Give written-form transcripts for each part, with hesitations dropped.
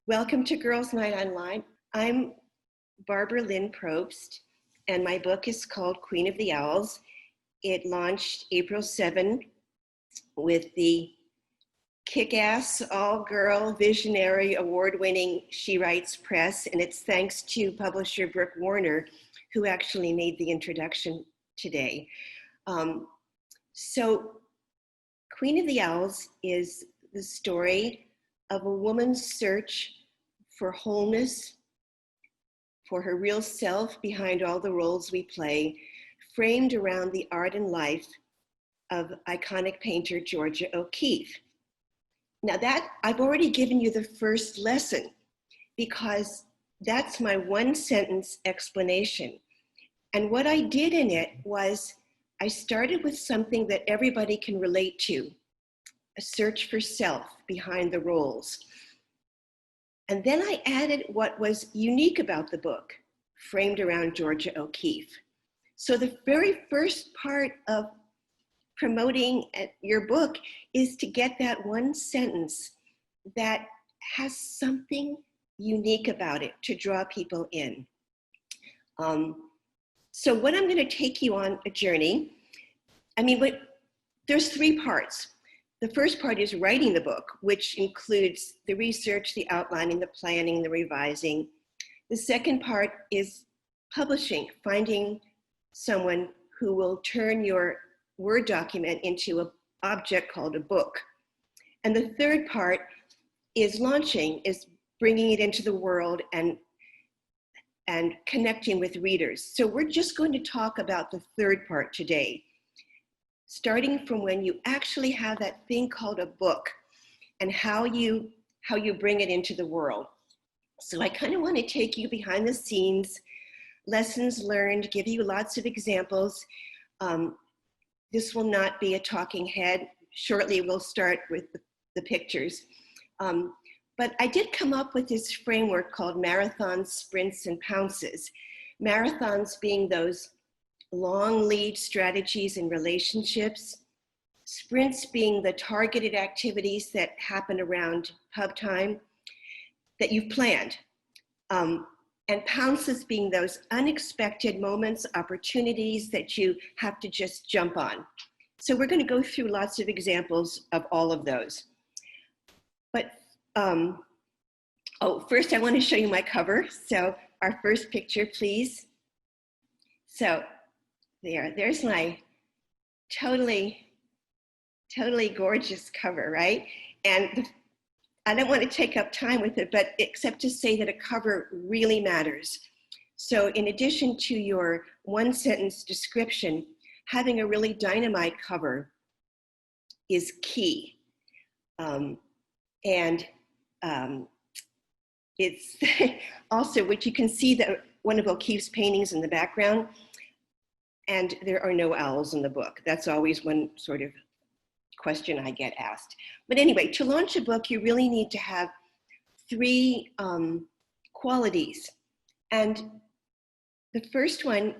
Welcome to Girls Night Online. I'm Barbara Linn Probst, and my book is called Queen of the Owls. It launched April 7 with the kick-ass, all-girl, visionary, award-winning She Writes Press, and it's thanks to publisher Brooke Warner, who actually made the introduction today. So Queen of the Owls is the story of a woman's search for wholeness, for her real self behind all the roles we play, framed around the art and life of iconic painter Georgia O'Keeffe. Now that, I've already given you the first lesson because that's my one sentence explanation. And what I did in it was I started with something that everybody can relate to, a search for self behind the roles. And then I added what was unique about the book, framed around Georgia O'Keeffe. So the very first part of promoting your book is to get that one sentence that has something unique about it to draw people in. So what I'm going to take you on a journey. There's three parts. The first part is writing the book, which includes the research, the outlining, the planning, the revising. The second part is publishing, finding someone who will turn your Word document into an object called a book. And the third part is launching, is bringing it into the world and connecting with readers. So we're just going to talk about the third part today, starting from when you actually have that thing called a book and how you bring it into the world. So I kind of want to take you behind the scenes, lessons learned, give you lots of examples. This will not be a talking head. Shortly we'll start with the pictures. But I did come up with this framework called marathons, sprints, and pounces. Marathons being those long lead strategies in relationships, sprints being the targeted activities that happen around pub time that you've planned, and pounces being those unexpected moments, opportunities that you have to just jump on. So we're going to go through lots of examples of all of those. But first I want to show you my cover. So our first picture, please. So there's my totally gorgeous cover, right? And I don't want to take up time with it, but except to say that a cover really matters. So in addition to your one sentence description, having a really dynamite cover is key. It's also, which you can see that one of O'Keeffe's paintings in the background, and there are no owls in the book. That's always one sort of question I get asked. But anyway, to launch a book, you really need to have three qualities. And the first one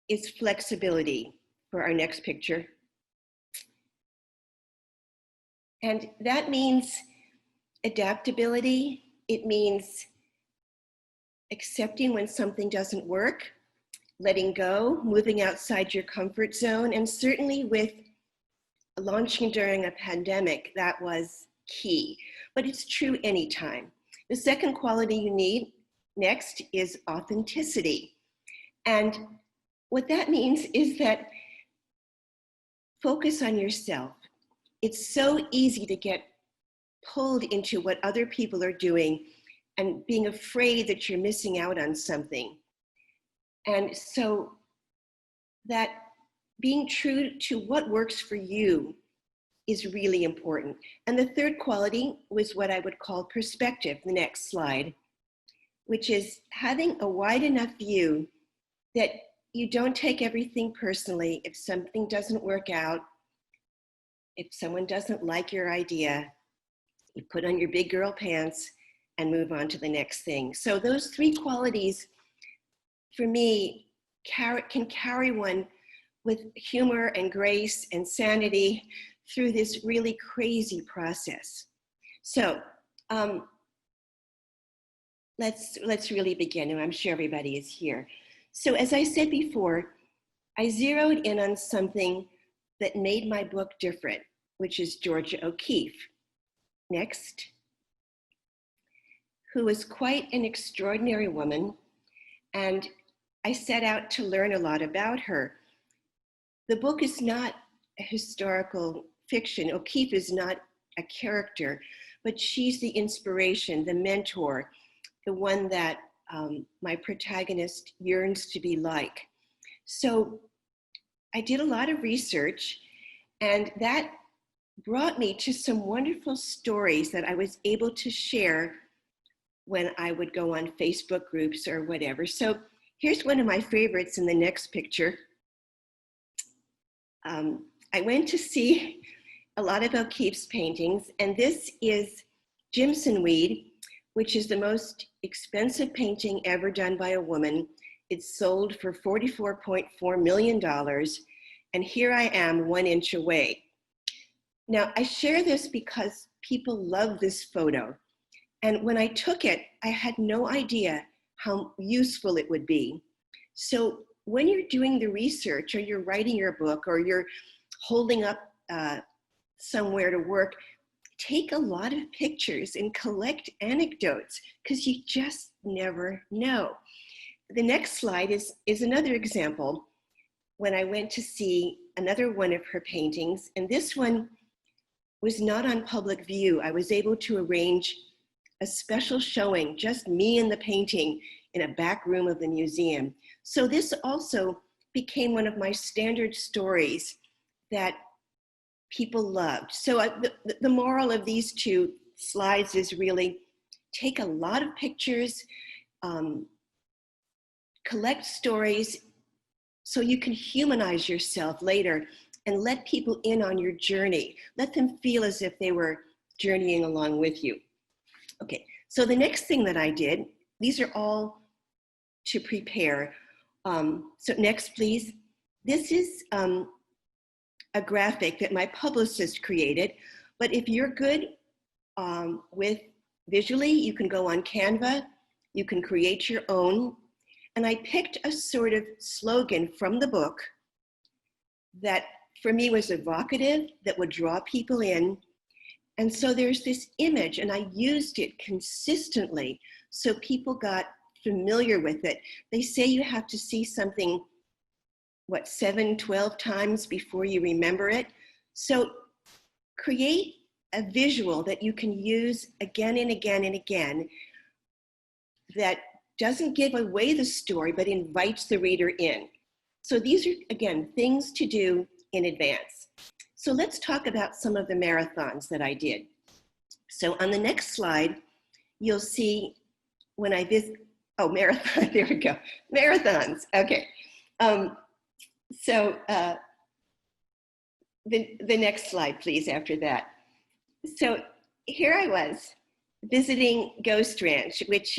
is flexibility for our next picture. And that means adaptability. It means accepting when something doesn't work, letting go, moving outside your comfort zone, and certainly with launching during a pandemic, that was key, but it's true anytime. The second quality you need next is authenticity. And what that means is that focus on yourself. It's so easy to get pulled into what other people are doing and being afraid that you're missing out on something. And so that being true to what works for you is really important. And the third quality was what I would call perspective, the next slide, which is having a wide enough view that you don't take everything personally. If something doesn't work out, if someone doesn't like your idea, you put on your big girl pants and move on to the next thing. So those three qualities, for me, can carry one with humor and grace and sanity through this really crazy process. So let's really begin, and I'm sure everybody is here. So as I said before, I zeroed in on something that made my book different, which is Georgia O'Keeffe. Next. Who was quite an extraordinary woman, and I set out to learn a lot about her. The book is not a historical fiction. O'Keeffe is not a character, but she's the inspiration, the mentor, the one that my protagonist yearns to be like. So I did a lot of research, and that brought me to some wonderful stories that I was able to share when I would go on Facebook groups or whatever. So here's one of my favorites in the next picture. I went to see a lot of O'Keeffe's paintings, and this is Jimson Weed, which is the most expensive painting ever done by a woman. It's sold for $44.4 million, and here I am 1 inch away. Now, I share this because people love this photo. And when I took it, I had no idea how useful it would be. So when you're doing the research, or you're writing your book, or you're holding up somewhere to work, take a lot of pictures and collect anecdotes, because you just never know. The next slide is another example when I went to see another one of her paintings, and this one was not on public view. I was able to arrange a special showing, just me and the painting, in a back room of the museum. So this also became one of my standard stories that people loved. So the moral of these two slides is really take a lot of pictures, collect stories so you can humanize yourself later and let people in on your journey. Let them feel as if they were journeying along with you. Okay, so the next thing that I did, these are all to prepare. So next, please. This is a graphic that my publicist created, but if you're good with visually, you can go on Canva, you can create your own. And I picked a sort of slogan from the book that for me was evocative, that would draw people in. And so there's this image, and I used it consistently so people got familiar with it. They say you have to see something, 7, 12 times before you remember it. So create a visual that you can use again and again and again that doesn't give away the story, but invites the reader in. So these are, again, things to do in advance. So let's talk about some of the marathons that I did. So on the next slide, you'll see when I visit, marathon, there we go, marathons, okay. The next slide, please, after that. So here I was visiting Ghost Ranch, which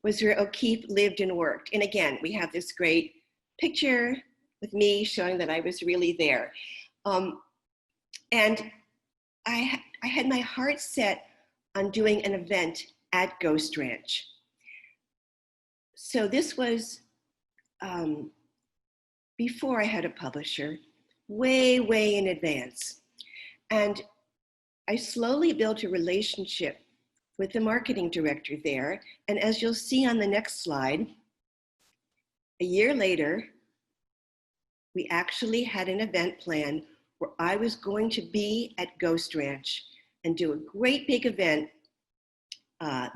was where O'Keeffe lived and worked. And again, we have this great picture with me showing that I was really there. And I had my heart set on doing an event at Ghost Ranch. So this was before I had a publisher, way, way in advance. And I slowly built a relationship with the marketing director there. And as you'll see on the next slide, a year later, we actually had an event plan where I was going to be at Ghost Ranch and do a great big event.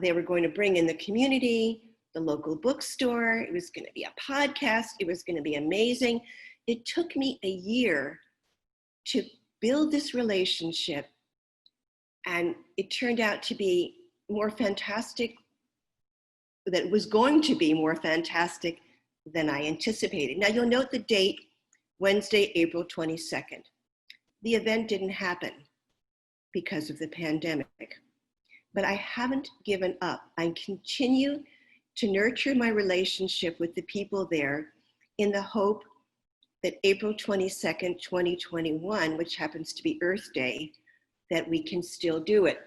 They were going to bring in the community, the local bookstore. It was going to be a podcast. It was going to be amazing. It took me a year to build this relationship, and it turned out to be more fantastic, that it was going to be more fantastic than I anticipated. Now you'll note the date, Wednesday, April 22nd. The event didn't happen because of the pandemic, but I haven't given up. I continue to nurture my relationship with the people there in the hope that April 22nd, 2021, which happens to be Earth Day, that we can still do it.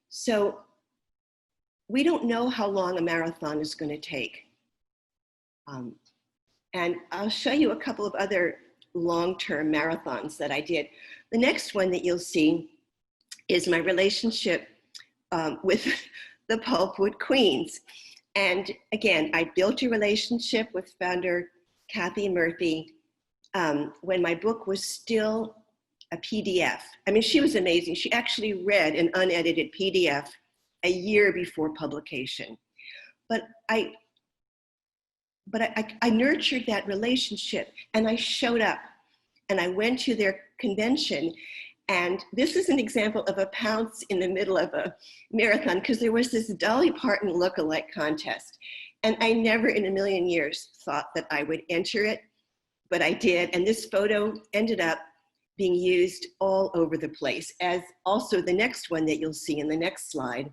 So we don't know how long a marathon is going to take. And I'll show you a couple of other long-term marathons that I did. The next one that you'll see is my relationship with the Pulpwood Queens. And again, I built a relationship with founder Kathy Murphy when my book was still a PDF. I mean, she was amazing. She actually read an unedited PDF a year before publication. But I nurtured that relationship, and I showed up and I went to their convention. And this is an example of a pounce in the middle of a marathon, because there was this Dolly Parton look-alike contest. And I never in a million years thought that I would enter it, but I did. And this photo ended up being used all over the place, as also the next one that you'll see in the next slide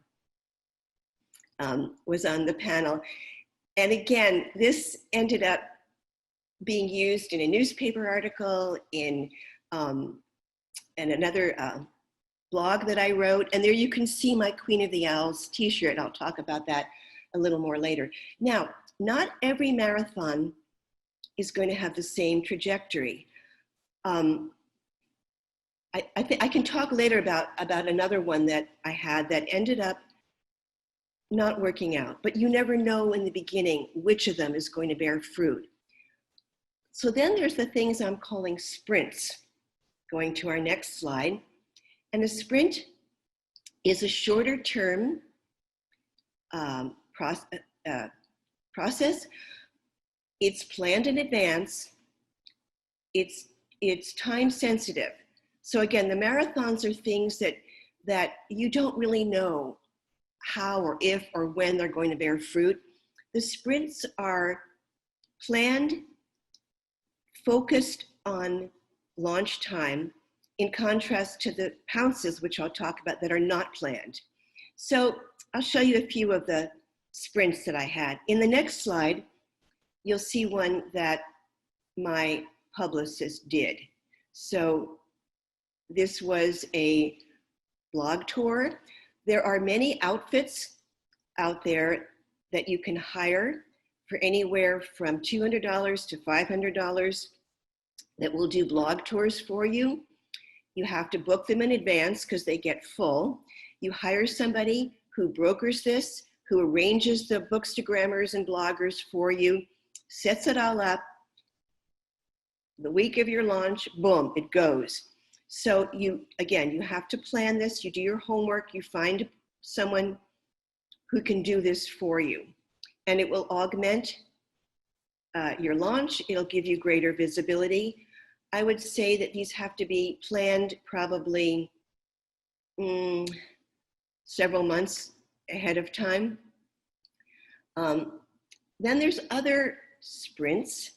was on the panel. And again, this ended up being used in a newspaper article, in and another blog that I wrote. And there you can see my Queen of the Owls t-shirt. I'll talk about that a little more later. Now, not every marathon is going to have the same trajectory. I can talk later about another one that I had that ended up not working out, but you never know in the beginning which of them is going to bear fruit. So then there's the things I'm calling sprints. Going to our next slide. And a sprint is a shorter term process. It's planned in advance. It's time sensitive. So again, the marathons are things that you don't really know how or if or when they're going to bear fruit. The sprints are planned, focused on launch time, in contrast to the pounces, which I'll talk about, that are not planned. So I'll show you a few of the sprints that I had. In the next slide, you'll see one that my publicist did. So this was a blog tour. There are many outfits out there that you can hire for anywhere from $200 to $500 that will do blog tours for you. You have to book them in advance because they get full. You hire somebody who brokers this, who arranges the bookstagrammers and bloggers for you, sets it all up. The week of your launch, boom, it goes. So you have to plan this. You do your homework. You find someone who can do this for you. And it will augment your launch. It'll give you greater visibility. I would say that these have to be planned probably several months ahead of time. Then there's other sprints,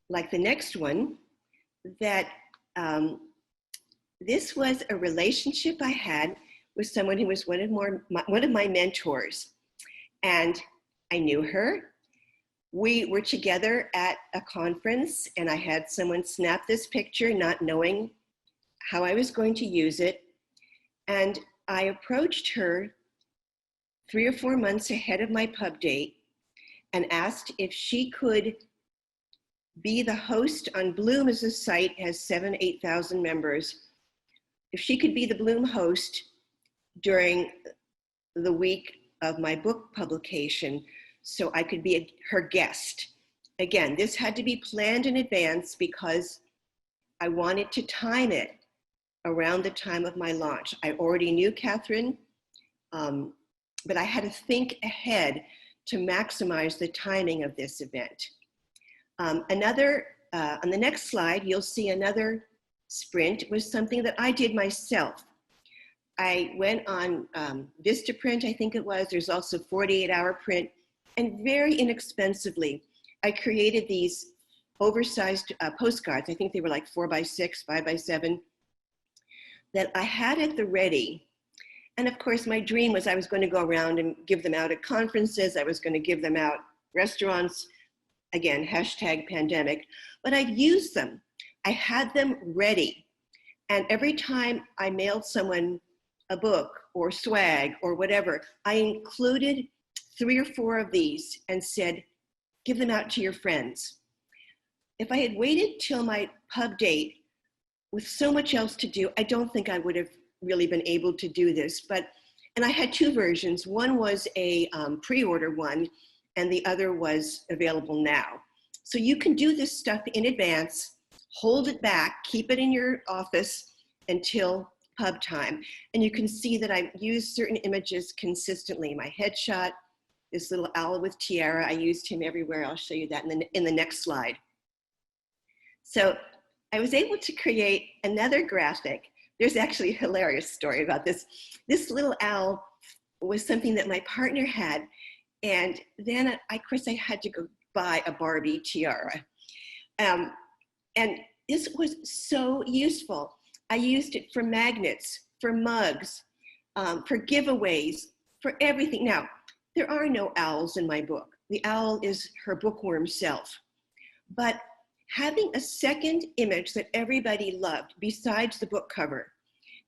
like the next one, that this was a relationship I had with someone who was one of my mentors. And I knew her. We were together at a conference, and I had someone snap this picture, not knowing how I was going to use it. And I approached her 3 or 4 months ahead of my pub date and asked if she could be the host on Bloom. As a site has 7,000 to 8,000 members. If she could be the Bloom host during the week of my book publication, so I could be her guest. Again, this had to be planned in advance because I wanted to time it around the time of my launch. I already knew Catherine, but I had to think ahead to maximize the timing of this event. On the next slide, you'll see another sprint. It was something that I did myself. I went on Vistaprint, I think it was. There's also 48-hour print. And very inexpensively, I created these oversized postcards. I think they were like 4x6, 5x7, that I had at the ready. And of course, my dream was I was going to go around and give them out at conferences. I was going to give them out restaurants. Again, #pandemic. But I'd use them. I had them ready. And every time I mailed someone a book or swag or whatever, I included 3 or 4 of these and said, give them out to your friends. If I had waited till my pub date with so much else to do, I don't think I would have really been able to do this. And I had 2 versions. One was a pre-order one, and the other was available now. So you can do this stuff in advance, hold it back, keep it in your office until pub time. And you can see that I use certain images consistently. My headshot, this little owl with tiara, I used him everywhere. I'll show you that in the next slide. So I was able to create another graphic. There's actually a hilarious story about this. This little owl was something that my partner had. And then, of course, I had to go buy a Barbie tiara. And this was so useful. I used it for magnets, for mugs, for giveaways, for everything. Now, there are no owls in my book. The owl is her bookworm self. But having a second image that everybody loved besides the book cover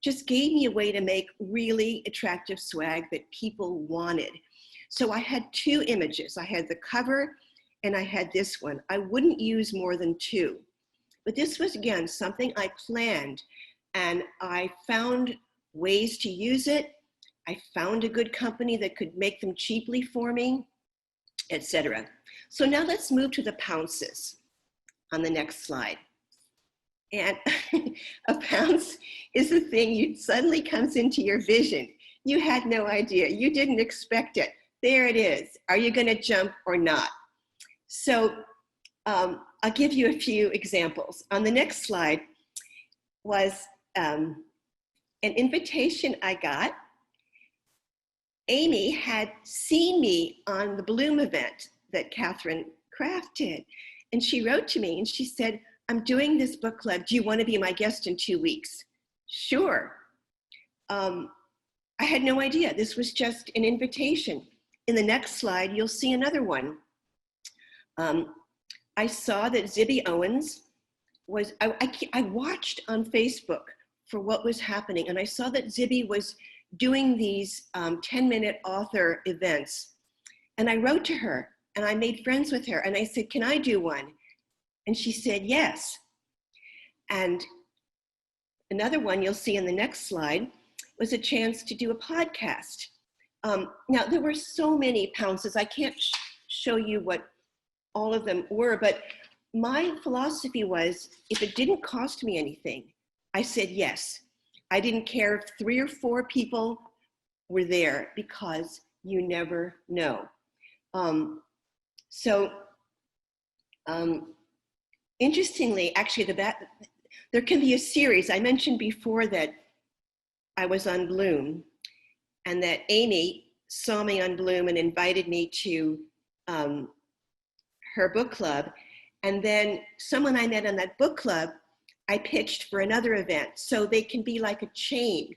just gave me a way to make really attractive swag that people wanted. So I had 2 images. I had the cover and I had this one. I wouldn't use more than 2. But this was, again, something I planned, and I found ways to use it. I found a good company that could make them cheaply for me, etc. So now let's move to the pounces on the next slide. And a pounce is a thing you suddenly comes into your vision. You had no idea. You didn't expect it. There it is. Are you going to jump or not? So I'll give you a few examples. On the next slide was an invitation I got. Amy had seen me on the Bloom event that Catherine Kraft did. And she wrote to me and she said, I'm doing this book club. Do you want to be my guest in 2 weeks? Sure. I had no idea. This was just an invitation. In the next slide, you'll see another one. I saw that Zibby Owens was, I watched on Facebook for what was happening, and I saw that Zibby was doing these 10-minute author events. And I wrote to her, and I made friends with her, and I said, can I do one? And she said, yes. And another one you'll see in the next slide was a chance to do a podcast. Now, there were so many pounces. I can't show you what all of them were, but my philosophy was, if it didn't cost me anything, I said yes. I didn't care if 3 or 4 people were there, because you never know. Interestingly, actually, there can be a series. I mentioned before that I was on Bloom, and that Amy saw me on Bloom and invited me to her book club. And then someone I met on that book club, I pitched for another event. So they can be like a chain.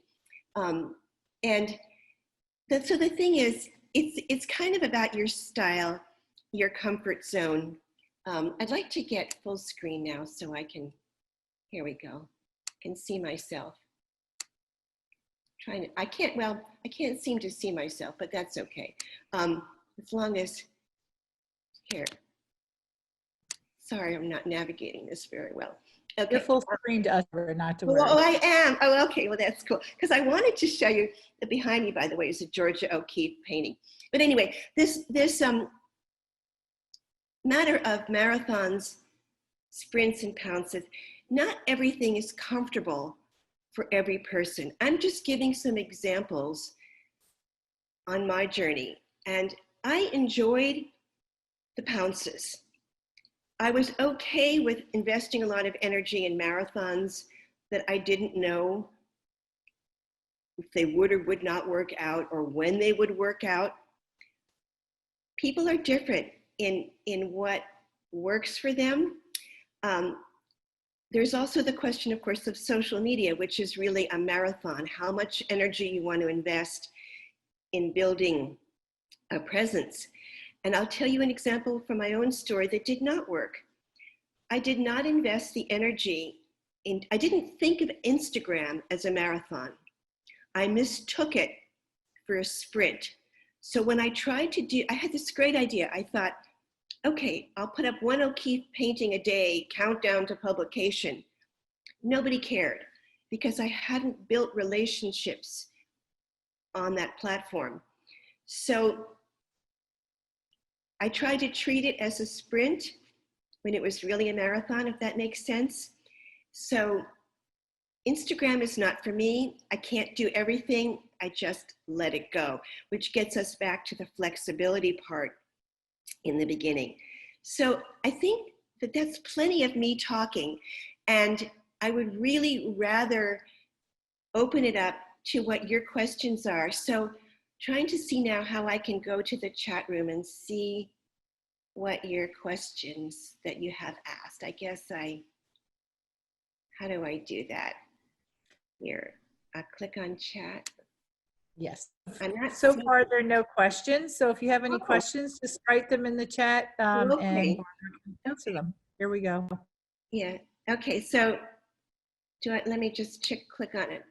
So the thing is, it's kind of about your style, your comfort zone. I'd like to get full screen now so I can, here we go, I can see myself. I can't seem to see myself, but that's okay. As long as, here. Sorry, I'm not navigating this very well. Okay. You're full screen to us, not to worry. Oh, I am. Oh, okay. Well, that's cool. Because I wanted to show you that behind me, by the way, is a Georgia O'Keefe painting. But anyway, this matter of marathons, sprints, and pounces, not everything is comfortable for every person. I'm just giving some examples on my journey. And I enjoyed the pounces. I was okay with investing a lot of energy in marathons that I didn't know if they would or would not work out, or when they would work out. People are different in what works for them. There's also the question, of course, of social media, which is really a marathon. How much energy you want to invest in building a presence. And I'll tell you an example from my own story that did not work. I did not invest the energy I didn't think of Instagram as a marathon. I mistook it for a sprint. So when I tried to do, I had this great idea. I thought, okay, I'll put up one O'Keefe painting a day, countdown to publication. Nobody cared because I hadn't built relationships on that platform. So I tried to treat it as a sprint when it was really a marathon, if that makes sense. So Instagram is not for me. I can't do everything. I just let it go, which gets us back to the flexibility part in the beginning. So I think that that's plenty of me talking, and I would really rather open it up to what your questions are. So trying to see now how I can go to the chat room and see what your questions that you have asked. I guess how do I do that? Here, I'll click on chat. Yes. I'm not So far, there are no questions. So if you have any Oh. questions, just write them in the chat and Okay. Barbara can answer them. Here we go. Yeah. Okay. So let me just click on it.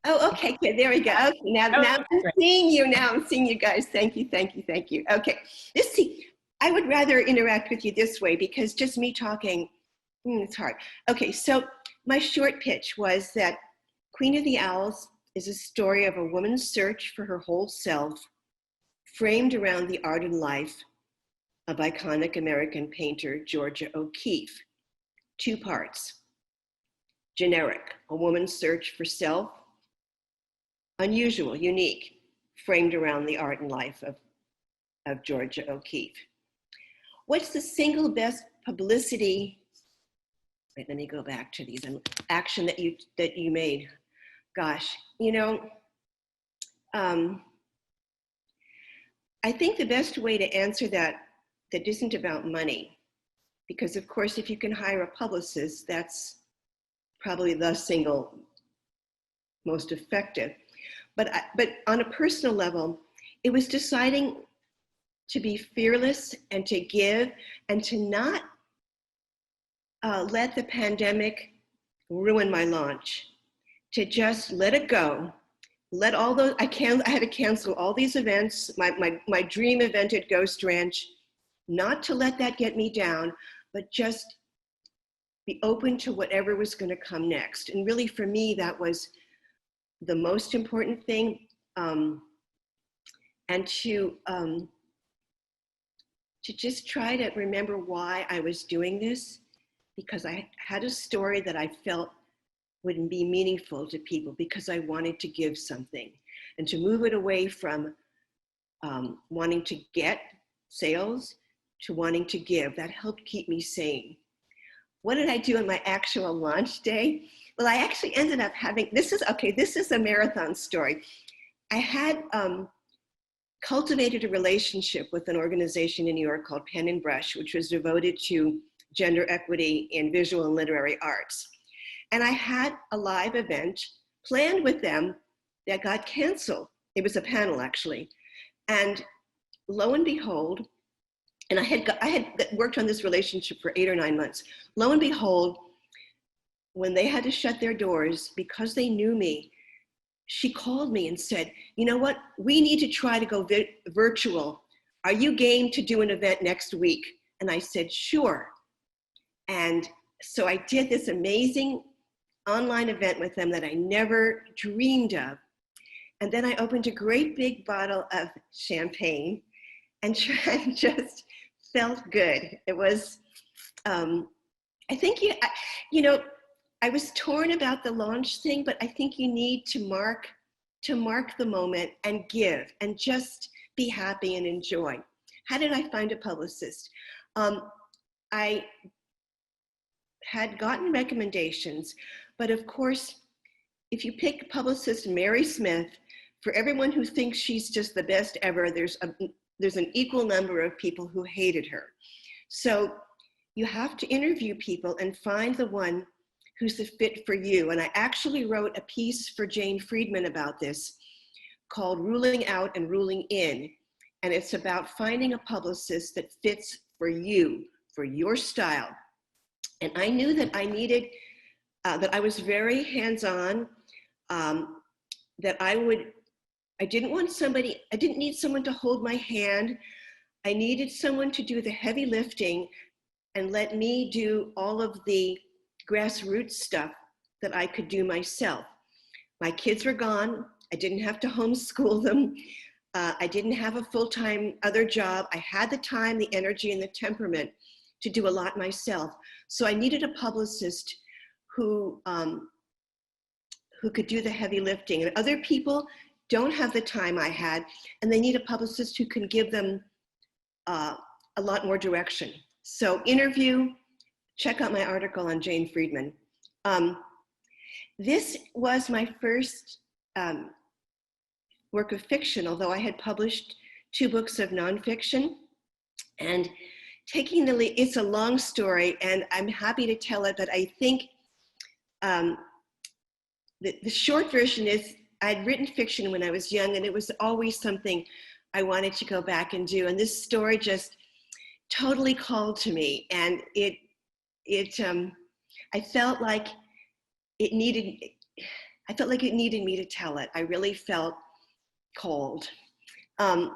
Oh, okay. Good. There we go. Okay. Now I'm seeing you. Now I'm seeing you guys. Thank you. Thank you. Thank you. Okay. Let's see. I would rather interact with you this way because just me talking, it's hard. Okay. So my short pitch was that Queen of the Owls is a story of a woman's search for her whole self, framed around the art and life of iconic American painter Georgia O'Keeffe. 2 parts. Generic, a woman's search for self. Unusual, unique, framed around the art and life of Georgia O'Keeffe. What's the single best publicity? Wait, let me go back to these. Action that you made. Gosh, I think the best way to answer that isn't about money, because of course, if you can hire a publicist, that's probably the single most effective. But on a personal level, it was deciding to be fearless and to give and to not let the pandemic ruin my launch, to just let it go. Let all those, I had to cancel all these events, my dream event at Ghost Ranch, not to let that get me down, but just be open to whatever was going to come next. And really for me, that was the most important thing. And to just try to remember why I was doing this, because I had a story that I felt would be meaningful to people, because I wanted to give something, and to move it away from wanting to get sales to wanting to give. That helped keep me sane. What did I do on my actual launch day? Well, I actually ended up having, this is a marathon story. I had cultivated a relationship with an organization in New York called Pen and Brush, which was devoted to gender equity in visual and literary arts. And I had a live event planned with them that got canceled. It was a panel, actually. And lo and behold, and I had worked on this relationship for 8 or 9 months. Lo and behold, when they had to shut their doors, because they knew me, she called me and said, you know what, we need to try to go virtual. Are you game to do an event next week? And I said, sure. And so I did this amazing online event with them that I never dreamed of. And then I opened a great big bottle of champagne and just felt good. It was, I think, I was torn about the launch thing, but I think you need to mark the moment and give and just be happy and enjoy. How did I find a publicist? I had gotten recommendations, but of course, if you pick publicist Mary Smith, for everyone who thinks she's just the best ever, there's an equal number of people who hated her. So you have to interview people and find the one who's the fit for you. And I actually wrote a piece for Jane Friedman about this called Ruling Out and Ruling In. And it's about finding a publicist that fits for you, for your style. And I knew that I needed, that I was very hands-on. that I didn't need someone to hold my hand. I needed someone to do the heavy lifting and let me do all of the grassroots stuff that I could do myself. My kids were gone. I didn't have to homeschool them. I didn't have a full-time other job. I had the time, the energy, and the temperament to do a lot myself. So I needed a publicist who could do the heavy lifting. And other people don't have the time I had, and they need a publicist who can give them a lot more direction. So interview, check out my article on Jane Friedman. This was my first work of fiction, although I had published 2 books of nonfiction. And taking the lead, it's a long story, and I'm happy to tell it, but I think the short version is I'd written fiction when I was young, and it was always something I wanted to go back and do. And this story just totally called to me, and I felt like it needed me to tell it. I really felt called. So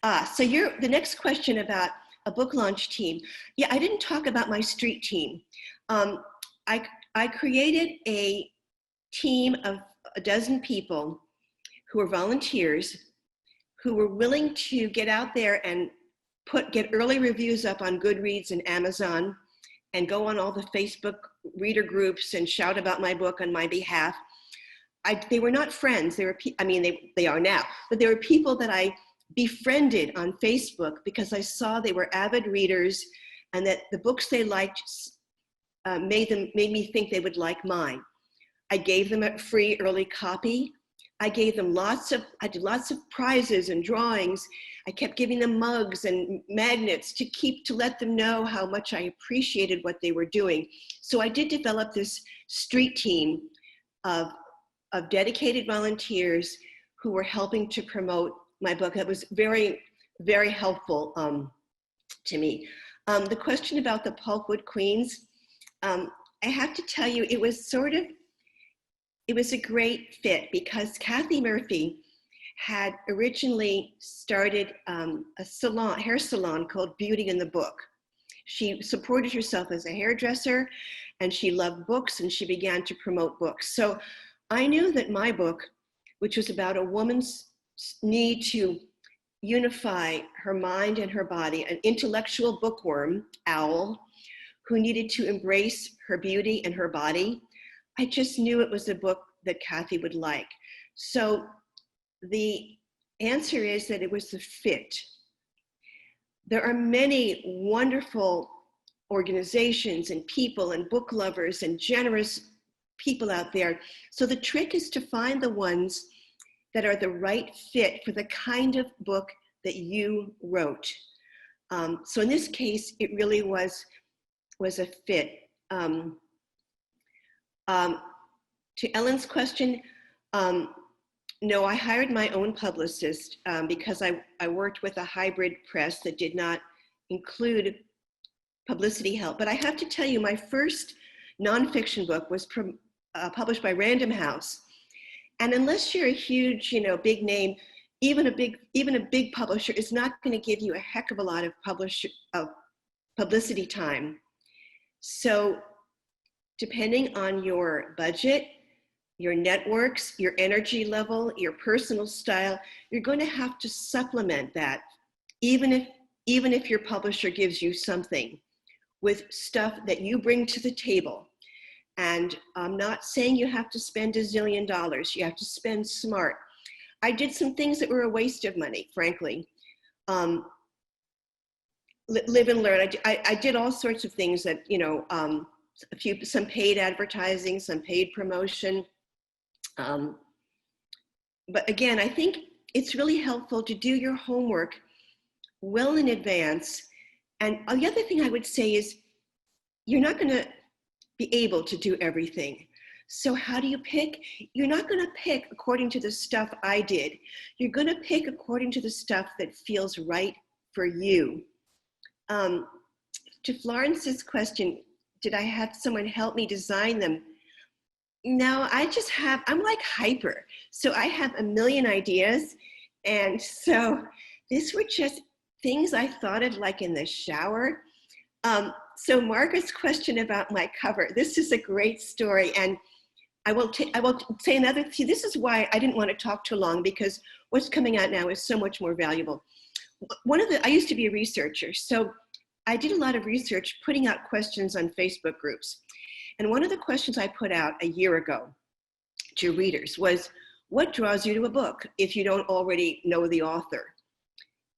the next question about a book launch team. Yeah, I didn't talk about my street team. I created a team of a dozen people who were volunteers, who were willing to get out there and get early reviews up on Goodreads and Amazon, and go on all the Facebook reader groups and shout about my book on my behalf. They were not friends. They are now, but they were people that I befriended on Facebook because I saw they were avid readers, and that the books they liked made me think they would like mine. I gave them a free early copy. I gave them I did lots of prizes and drawings. I kept giving them mugs and magnets to let them know how much I appreciated what they were doing. So I did develop this street team of dedicated volunteers who were helping to promote my book. That was very, very helpful to me. The question about the Pulpwood Queens, I have to tell you, it was a great fit because Kathy Murphy had originally started a hair salon called Beauty in the Book. She supported herself as a hairdresser, and she loved books, and she began to promote books. So I knew that my book, which was about a woman's need to unify her mind and her body, an intellectual bookworm, owl, who needed to embrace her beauty and her body, I just knew it was a book that Kathy would like. So the answer is that it was the fit. There are many wonderful organizations and people and book lovers and generous people out there. So the trick is to find the ones that are the right fit for the kind of book that you wrote. So in this case, it really was a fit. To Ellen's question, no, I hired my own publicist because I worked with a hybrid press that did not include publicity help. But I have to tell you, my first nonfiction book was published by Random House. And unless you're a huge, big name, even a big publisher is not going to give you a heck of a lot of publicity time. So depending on your budget, your networks, your energy level, your personal style, you're going to have to supplement that, even if your publisher gives you something, with stuff that you bring to the table. And I'm not saying you have to spend $1 zillion. You have to spend smart. I did some things that were a waste of money, frankly. Live and learn. I did all sorts of things that, some paid advertising, some paid promotion. But again, I think it's really helpful to do your homework well in advance. And the other thing I would say is you're not going to be able to do everything. So how do you pick? You're not going to pick according to the stuff I did. You're going to pick according to the stuff that feels right for you. To Florence's question, did I have someone help me design them? No, I'm like hyper. So I have a million ideas. And so these were just things I thought of like in the shower. So Margaret's question about my cover, this is a great story. And I will say another, see, this is why I didn't want to talk too long, because what's coming out now is so much more valuable. I used to be a researcher. So I did a lot of research putting out questions on Facebook groups. And one of the questions I put out a year ago to readers was, what draws you to a book if you don't already know the author?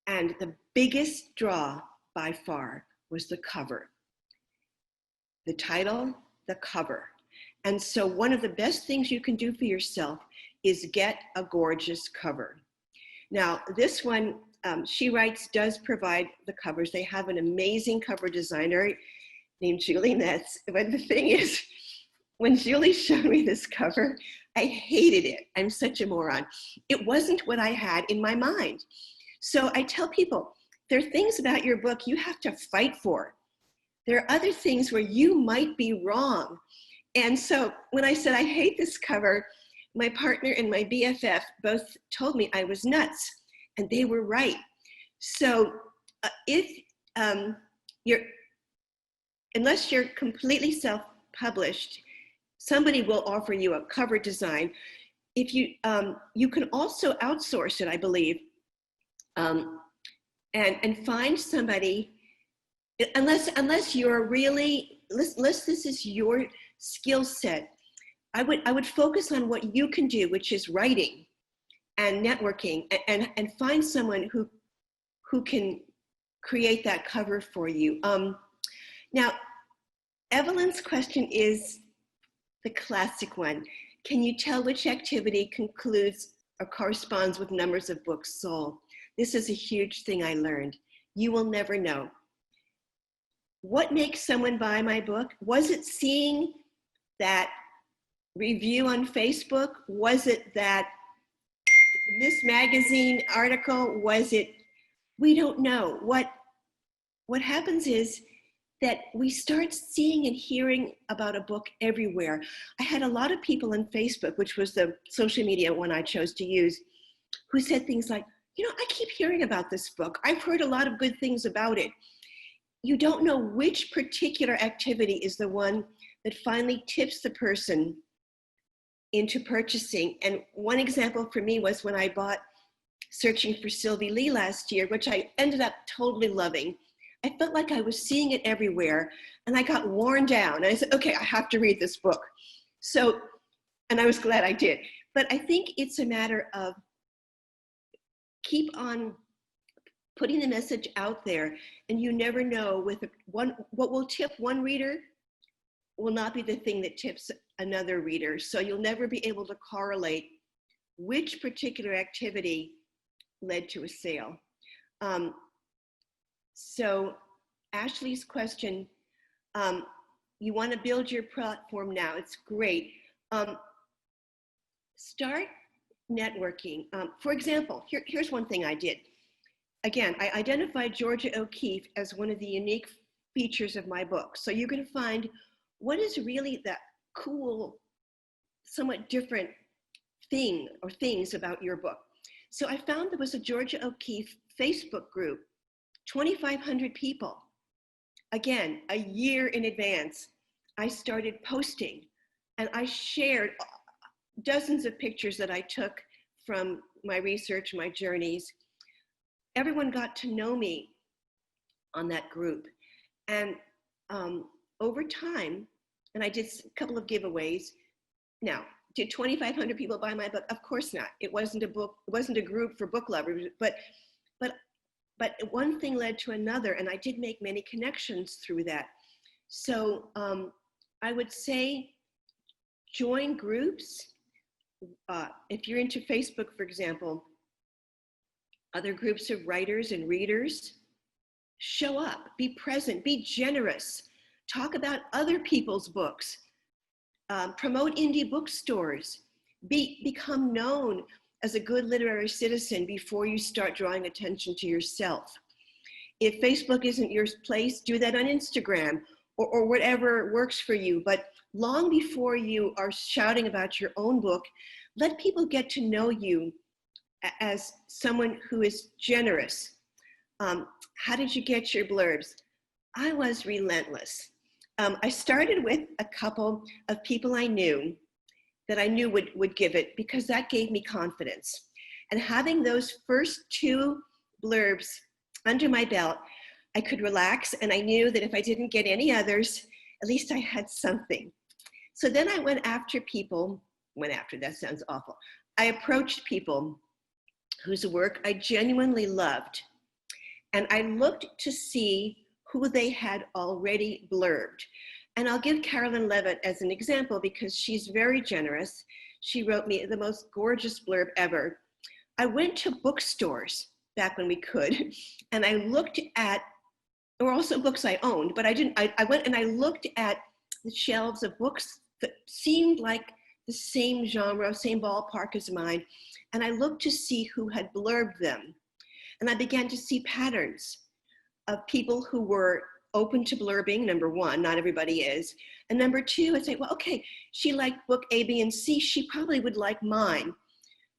And the biggest draw by far was the cover. The title, the cover. And so one of the best things you can do for yourself is get a gorgeous cover. Now, this one, she writes, does provide the covers. They have an amazing cover designer named Julie Metz. But the thing is, when Julie showed me this cover, I hated it. I'm such a moron. It wasn't what I had in my mind. So I tell people, there are things about your book you have to fight for. There are other things where you might be wrong. And so when I said I hate this cover, my partner and my BFF both told me I was nuts, and they were right. So unless you're completely self-published, somebody will offer you a cover design. If you can also outsource it, I believe, and find somebody. Unless you're really, unless this is your skill set, I would focus on what you can do, which is writing and networking, and find someone who can create that cover for you. Now, Evelyn's question is the classic one. Can you tell which activity concludes or corresponds with numbers of books sold? This is a huge thing I learned. You will never know. What makes someone buy my book? Was it seeing that review on Facebook? Was it that Miss Magazine article? Was it, we don't know. What happens is that we start seeing and hearing about a book everywhere. I had a lot of people on Facebook, which was the social media one I chose to use, who said things like, I keep hearing about this book. I've heard a lot of good things about it. You don't know which particular activity is the one that finally tips the person into purchasing. And one example for me was when I bought Searching for Sylvie Lee last year, which I ended up totally loving. I felt like I was seeing it everywhere, and I got worn down. And I said, okay, I have to read this book. So, and I was glad I did. But I think it's a matter of keep on putting the message out there, and you never know what will tip one reader will not be the thing that tips another reader. So you'll never be able to correlate which particular activity led to a sale. So Ashley's question, you want to build your platform now. It's great. Start networking. For example, here's one thing I did. Again, I identified Georgia O'Keefe as one of the unique features of my book. So you're going to find what is really that cool, somewhat different thing or things about your book. So I found there was a Georgia O'Keefe Facebook group, 2,500 people. Again, a year in advance, I started posting, and I shared dozens of pictures that I took from my research, my journeys. Everyone got to know me on that group. And over time, and I did a couple of giveaways. Now, did 2,500 people buy my book? Of course not. It wasn't a book, it wasn't a group for book lovers, but one thing led to another, and I did make many connections through that. So I would say join groups. If you're into Facebook, for example, other groups of writers and readers, show up, be present, be generous, talk about other people's books, promote indie bookstores, become known as a good literary citizen before you start drawing attention to yourself. If Facebook isn't your place, do that on Instagram or whatever works for you. But long before you are shouting about your own book, let people get to know you as someone who is generous. How did you get your blurbs? I was relentless. I started with a couple of people I knew that I knew would give it, because that gave me confidence. And having those first 2 blurbs under my belt, I could relax, and I knew that if I didn't get any others, at least I had something. So then I went after people, that sounds awful. I approached people whose work I genuinely loved, and I looked to see who they had already blurbed. And I'll give Carolyn Levitt as an example, because she's very generous. She wrote me the most gorgeous blurb ever. I went to bookstores back when we could, and I looked at, or also books I owned, but I went and I looked at the shelves of books that seemed like the same genre, same ballpark as mine, and I looked to see who had blurbed them. And I began to see patterns of people who were open to blurbing. Number one, not everybody is. And number two, I'd say, well, okay, she liked book A, B, and C, she probably would like mine.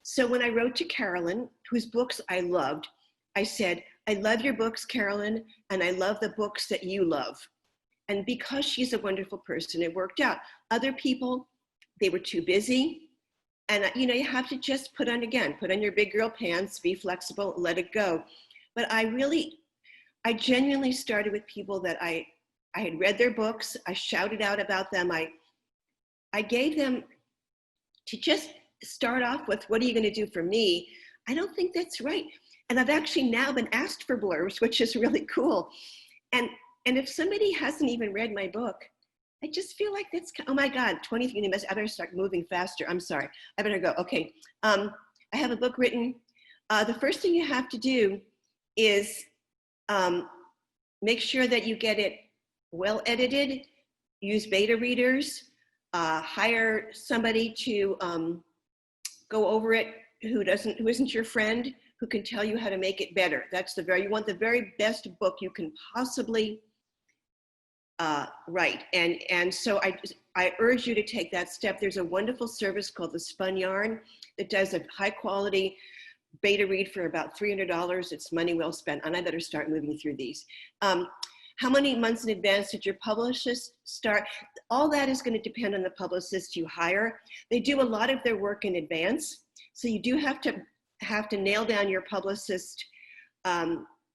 So when I wrote to Carolyn, whose books I loved, I said, I love your books, Carolyn, and I love the books that you love. And because she's a wonderful person, it worked out. Other people, they were too busy. And you have to just put on your big girl pants, be flexible, let it go. But I genuinely started with people that I had read their books. I shouted out about them. I gave them to just start off with, what are you going to do for me? I don't think that's right. And I've actually now been asked for blurbs, which is really cool. And if somebody hasn't even read my book, I just feel like that's, oh my God, 20 minutes, I better start moving faster. I'm sorry, I better go. Okay, I have a book written. The first thing you have to do is make sure that you get it well edited, use beta readers, hire somebody to go over it who isn't your friend, who can tell you how to make it better. You want the very best book you can possibly write. And so I urge you to take that step. There's a wonderful service called The Spun Yarn that does a high quality beta read for about $300. It's money well spent, and I better start moving through these. How many months in advance did your publicist start? All that is going to depend on the publicist you hire. They do a lot of their work in advance, so you do have to nail down your publicist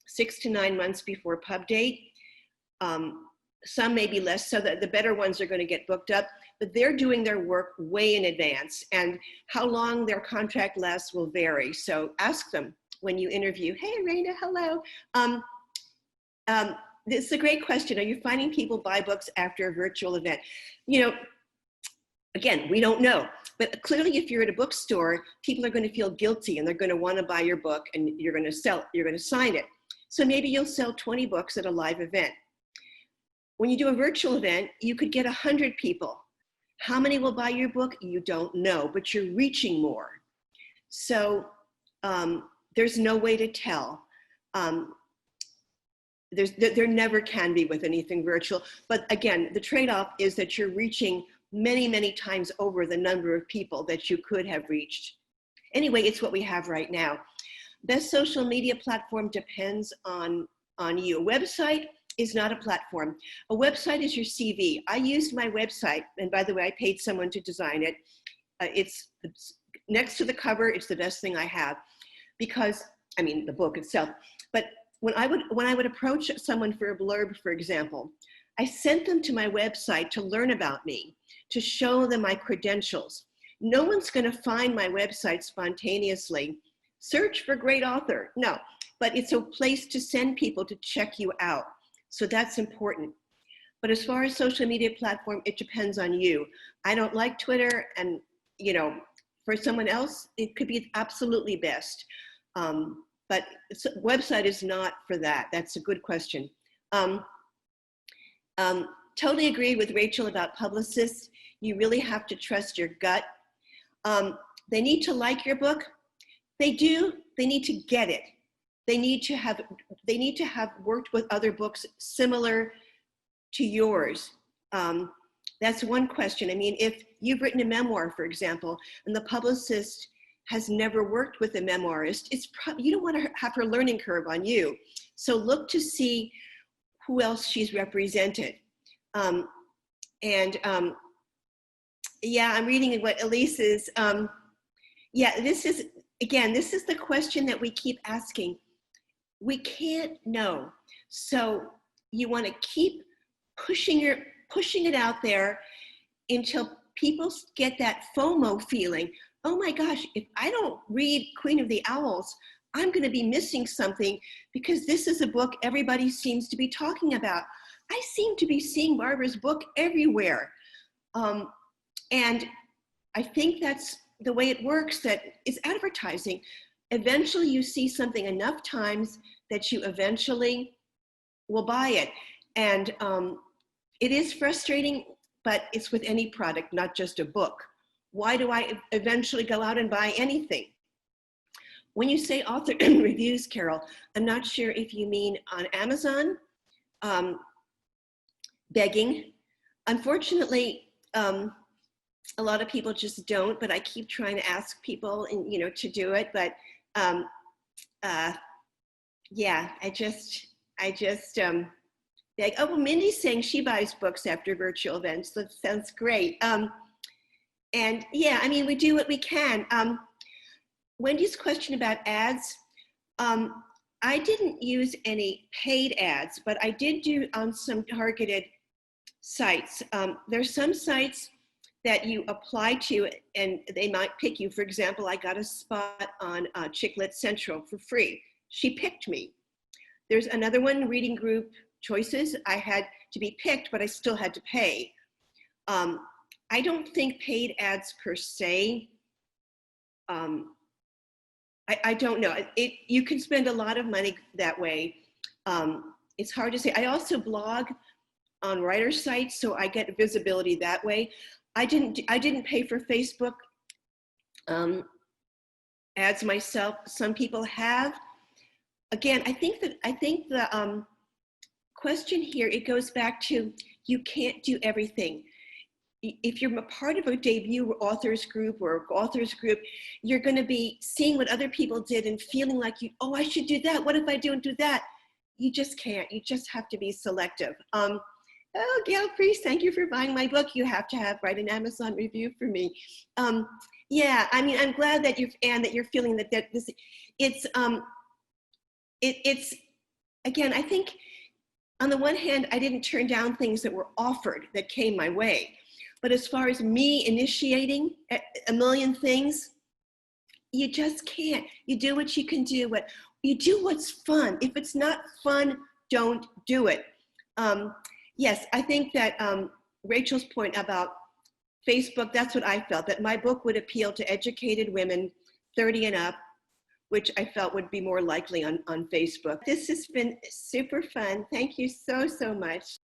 6 to 9 months before pub date. Some may be less, so that the better ones are going to get booked up, but they're doing their work way in advance, and how long their contract lasts will vary. So ask them when you interview, hey, Raina, hello. This is a great question. Are you finding people buy books after a virtual event? Again, we don't know, but clearly if you're at a bookstore, people are going to feel guilty and they're going to want to buy your book, and you're going to sign it. So maybe you'll sell 20 books at a live event. When you do a virtual event, you could get 100 people. How many will buy your book? You don't know, but you're reaching more. So there's no way to tell. There never can be with anything virtual. But again, the trade-off is that you're reaching many, many times over the number of people that you could have reached. Anyway, it's what we have right now. Best social media platform depends on you. A website is not a platform. A website is your CV. I used my website, and by the way, I paid someone to design it. It's next to the cover. It's the best thing I have, because the book itself. But when I would approach someone for a blurb, for example, I sent them to my website to learn about me, to show them my credentials. No one's going to find my website spontaneously. Search for great author. No, but it's a place to send people to check you out. So that's important. But as far as social media platform, it depends on you. I don't like Twitter, and for someone else, it could be absolutely best. But website is not for that. That's a good question. Totally agree with Rachel about publicists. You really have to trust your gut. They need to like your book. They do. They need to get it. They need to have worked with other books similar to yours? That's one question. I mean, if you've written a memoir, for example, and the publicist has never worked with a memoirist, you don't want to have her learning curve on you. So look to see who else she's represented. Yeah, I'm reading what Elise is. Yeah, this is the question that we keep asking. We can't know. So you want to keep pushing it out there until people get that FOMO feeling. Oh my gosh, if I don't read Queen of the Owls, I'm going to be missing something because this is a book everybody seems to be talking about. I seem to be seeing Barbara's book everywhere. And I think that's the way it works, that it's advertising. Eventually you see something enough times that you eventually will buy it. And it is frustrating, but it's with any product, not just a book. Why do I eventually go out and buy anything? When you say author reviews, Carol, I'm not sure if you mean on Amazon, begging. Unfortunately, a lot of people just don't, but I keep trying to ask people and, to do it. But yeah, I just beg. Oh, well, Mindy's saying she buys books after virtual events. That sounds great. And yeah, I mean, we do what we can. Wendy's question about ads. I didn't use any paid ads, but I did do on some targeted sites. There's some sites that you apply to and they might pick you. For example, I got a spot on Chick Lit Central for free. She picked me. There's another one, Reading Group Choices. I had to be picked, but I still had to pay. I don't think paid ads per se, I don't know. You can spend a lot of money that way. It's hard to say. I also blog on writer sites, so I get visibility that way. I didn't pay for Facebook ads myself. Some people have. Again, I think the question here, it goes back to, you can't do everything. If you're a part of a debut authors group or authors group, you're going to be seeing what other people did and feeling like oh, I should do that. What if I don't do that? You just can't. You just have to be selective. Oh, Gail Priest, thank you for buying my book. You have to write an Amazon review for me. Yeah, I mean, I'm glad that you're feeling that this, it's again, I think on the one hand, I didn't turn down things that were offered that came my way. But as far as me initiating a million things, you just can't. You do what you can do. You do what's fun. If it's not fun, don't do it. Yes, I think that Rachel's point about Facebook, that's what I felt, that my book would appeal to educated women 30 and up, which I felt would be more likely on Facebook. This has been super fun. Thank you so, so much.